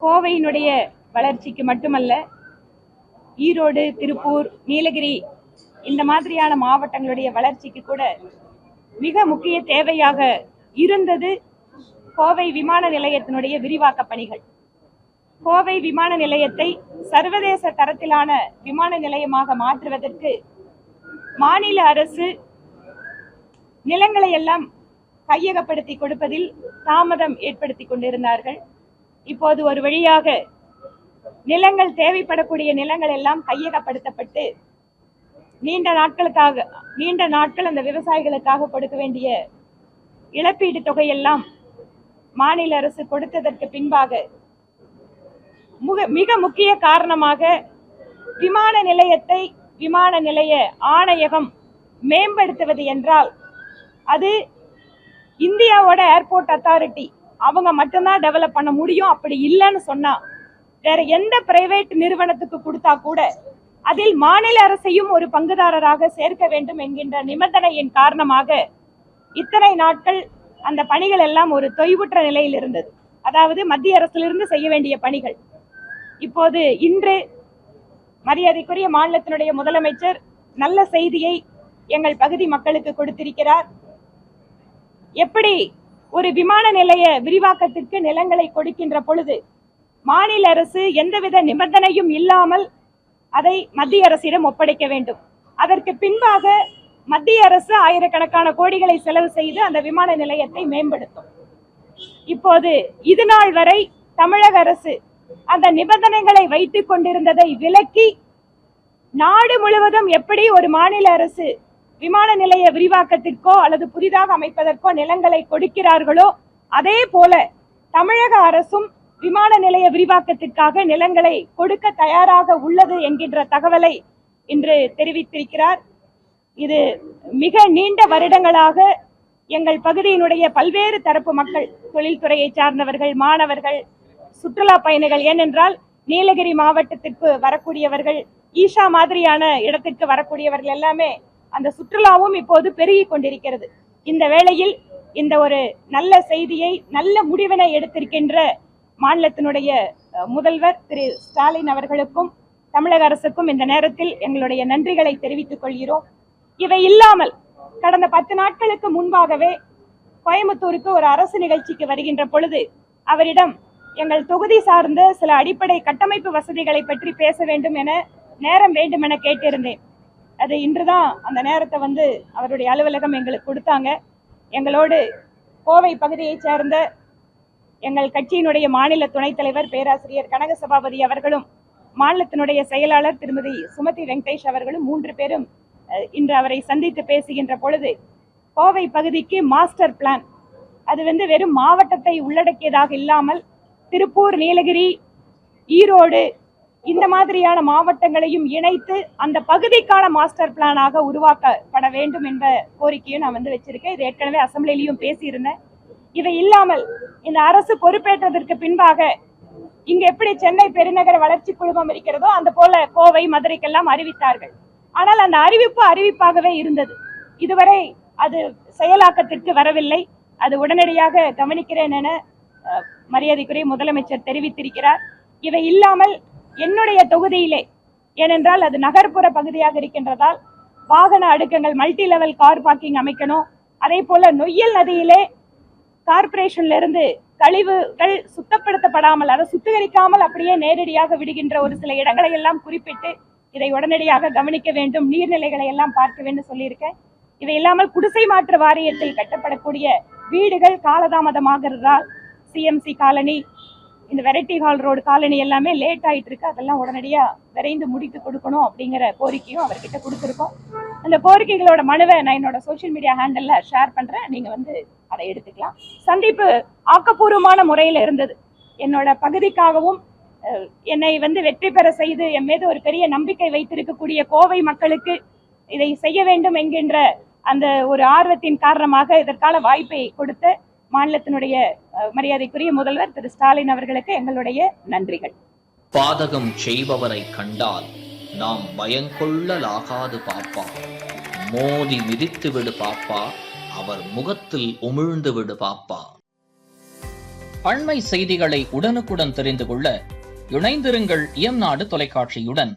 கோவையினுடைய வளர்ச்சிக்கு மட்டுமல்ல, ஈரோடு, திருப்பூர், நீலகிரி இந்த மாதிரியான மாவட்டங்களுடைய வளர்ச்சிக்கு கூட மிக முக்கிய தேவையாக இருந்தது கோவை விமான நிலையத்தினுடைய விரிவாக்க பணிகள். கோவை விமான நிலையத்தை சர்வதேச தரத்திலான விமான நிலையமாக மாற்றுவதற்கு மாநில அரசு நிலங்களை எல்லாம் கையகப்படுத்தி கொடுப்பதில் தாமதம் ஏற்படுத்தி கொண்டிருந்தார்கள். இப்போது ஒரு வழியாக நிலங்கள், தேவைப்படக்கூடிய நிலங்கள் எல்லாம் கையகப்படுத்தப்பட்டு நீண்ட நாட்கள் அந்த விவசாயிகளுக்காக கொடுக்க வேண்டிய இழப்பீடு தொகையெல்லாம் மாநில அரசு கொடுத்ததற்கு பின்பாக மிக முக்கிய காரணமாக விமான நிலைய ஆணையகம் மேம்படுத்துவது என்றால் அது இந்தியாவோட ஏர்போர்ட் அத்தாரிட்டி அவங்க மட்டும்தான் டெவலப் பண்ண முடியும். அப்படி இல்லைன்னு சொன்னா வேற எந்த பிரைவேட் நிறுவனத்துக்கு கொடுத்தா கூட அதில் மாநில அரசையும் ஒரு பங்குதாரராக சேர்க்க வேண்டும் என்கின்ற நிபந்தனையின் காரணமாக இத்தனை நாட்கள் அந்த பணிகள் எல்லாம் ஒரு தொய்வுற்ற நிலையில் இருந்தது. அதாவது மத்திய அரசிலிருந்து செய்ய வேண்டிய பணிகள். இப்போது இன்று மரியாதைக்குரிய மாநிலத்தினுடைய முதலமைச்சர் நல்ல செய்தியை எங்கள் பகுதி மக்களுக்கு கொடுத்திருக்கிறார். எப்படி ஒரு விமான நிலைய விரிவாக்கத்திற்கு நிலங்களை கொடுக்கின்ற பொழுது மாநில அரசு எந்தவித நிபந்தனையும் இல்லாமல் அதை மத்திய அரசிடம் ஒப்படைக்க வேண்டும். அதற்கு பின்பாக மத்திய அரசு ஆயிரக்கணக்கான கோடிகளை செலவு செய்து அந்த விமான நிலையத்தை மேம்படுத்தும். இப்போது இது நாள் வரை தமிழக அரசு அந்த நிபந்தனைகளை வைத்துக் கொண்டிருந்ததை விலக்கி நாடு முழுவதும் எப்படி ஒரு மாநில அரசு விமான நிலைய விரிவாக்கத்திற்கோ அல்லது புதிதாக அமைப்பதற்கோ நிலங்களை கொடுக்கிறார்களோ அதே போல தமிழக அரசும் விமான நிலைய விரிவாக்கத்திற்காக நிலங்களை கொடுக்க தயாராக உள்ளது என்கின்ற தகவலை இன்று தெரிவித்திருக்கிறார். இது மிக நீண்ட வருடங்களாக எங்கள் பகுதியினுடைய பல்வேறு தரப்பு மக்கள், தொழில்துறையை சார்ந்தவர்கள், மாணவர்கள், சுற்றுலா பயணிகள், ஏனென்றால் நீலகிரி மாவட்டத்திற்கு வரக்கூடியவர்கள், ஈஷா மாதிரியான இடத்திற்கு வரக்கூடியவர்கள் எல்லாமே அந்த சுற்றுலாவும் இப்போது பெருகி கொண்டிருக்கிறது. இந்த வேளையில் இந்த ஒரு நல்ல செய்தியை, நல்ல முடிவினை எடுத்திருக்கின்ற மாநிலத்தினுடைய முதல்வர் திரு ஸ்டாலின் அவர்களுக்கும் தமிழக அரசுக்கும் இந்த நேரத்தில் எங்களுடைய நன்றிகளை தெரிவித்துக் கொள்கிறோம். இவை இல்லாமல் கடந்த 10 நாட்களுக்கு முன்பாகவே கோயம்புத்தூருக்கு ஒரு அரசு நிகழ்ச்சிக்கு வருகின்ற பொழுது அவரிடம் எங்கள் தொகுதி சார்ந்த சில அடிப்படை கட்டமைப்பு வசதிகளை பற்றி பேச வேண்டும் என நேரம் வேண்டும் என கேட்டிருந்தேன். அது இன்றுதான் அந்த நேரத்தை அவருடைய அலுவலகம் எங்களுக்கு கொடுத்தாங்க. எங்களோடு கோவை பகுதியை சேர்ந்த எங்கள் கட்சியினுடைய மாநில துணைத் தலைவர் பேராசிரியர் கனக சபாபதி அவர்களும் மாநிலத்தினுடைய செயலாளர் திருமதி சுமதி வெங்கடேஷ் அவர்களும் 3 பேரும் இன்று அவரை சந்தித்து பேசுகின்ற பொழுது கோவை பகுதிக்கு மாஸ்டர் பிளான், அது வெறும் மாவட்டத்தை உள்ளடக்கியதாக இல்லாமல் திருப்பூர், நீலகிரி, ஈரோடு இந்த மாதிரியான மாவட்டங்களையும் இணைத்து அந்த பகுதிக்கான மாஸ்டர் பிளானாக உருவாக்கப்பட வேண்டும் என்ற கோரிக்கையும் நான் வச்சிருக்கேன். இது ஏற்கனவே அசம்பிளிலையும் பேசியிருந்தேன். இவை இல்லாமல் இந்த அரசு பொறுப்பேற்றதற்கு பின்பாக இங்க எப்படி சென்னை பெருநகர வளர்ச்சி குழுமம் இருக்கிறதோ அந்த போல கோவை, மதுரைக்கெல்லாம் அறிவித்தார்கள். ஆனால் அந்த அறிவிப்பாகவே இருந்தது. இதுவரை அது செயலாக்கத்திற்கு வரவில்லை. அது உடனடியாக கவனிக்கிறேன் என மரியாதைக்குரிய முதலமைச்சர் தெரிவித்திருக்கிறார். இவை இல்லாமல் என்னுடைய தொகுதியிலே, ஏனென்றால் அது நகர்ப்புற பகுதியாக இருக்கின்றதால் வாகன அடுக்கங்கள், மல்டி லெவல் கார் பார்க்கிங் அமைக்கணும். அதே போல நொய்யல் நதியிலே கார்பரேஷன்ல இருந்து கழிவுகள் சுத்தப்படுத்தப்படாமல், அதை சுத்திகரிக்காமல் அப்படியே நேரடியாக விடுகின்ற ஒரு சில இடங்களை எல்லாம் குறிப்பிட்டு இதை உடனடியாக கவனிக்க வேண்டும், நீர்நிலைகளை எல்லாம் பார்க்க வேண்டும் சொல்லியிருக்கேன். இவை இல்லாமல் குடிசை மாற்று வாரியத்தில் கட்டப்படக்கூடிய வீடுகள் காலதாமதமாகிறதால் சிஎம்சி காலனி, இந்த வெரைட்டி ஹால் ரோடு காலனி எல்லாமே லேட் ஆயிட்டு இருக்கு. அதெல்லாம் உடனடியா விரைந்து முடித்து கொடுக்கணும் அப்படிங்கிற கோரிக்கையும் அவர்கிட்ட கொடுத்துருக்கோம். அந்த கோரிக்கைகளோட மனுவை நான் என்னோட சோசியல் மீடியா ஹேண்டல்ல ஷேர் பண்றேன். நீங்க அதை எடுத்துக்கலாம். சந்திப்பு ஆக்கப்பூர்வமான முறையில் இருந்தது. என்னோட பகுதிக்காகவும் என்னை வெற்றி பெற செய்து என் மீது ஒரு பெரிய நம்பிக்கை வைத்திருக்கக்கூடிய கோவை மக்களுக்கு இதை செய்ய வேண்டும் என்கின்ற அந்த ஒரு ஆர்வத்தின் காரணமாக இதற்கான வாய்ப்பை கொடுத்த மாநிலத்தினுடைய மரியாதைக்குரிய முதல்வர் திரு ஸ்டாலின் அவர்களுக்கு எங்களுடைய நன்றிகள். பாதகம் செய்பவரை கண்டால் நாம் பயங்கொள்ளலாகாது பாப்பா, மோதி மிதித்து விடு பாப்பா, அவர் முகத்தில் உமிழ்ந்து விடு பாப்பா. அண்மை செய்திகளை உடனுக்குடன் தெரிந்து கொள்ள இணைந்திருங்கள் இயம்நாடு தொலைக்காட்சியுடன்.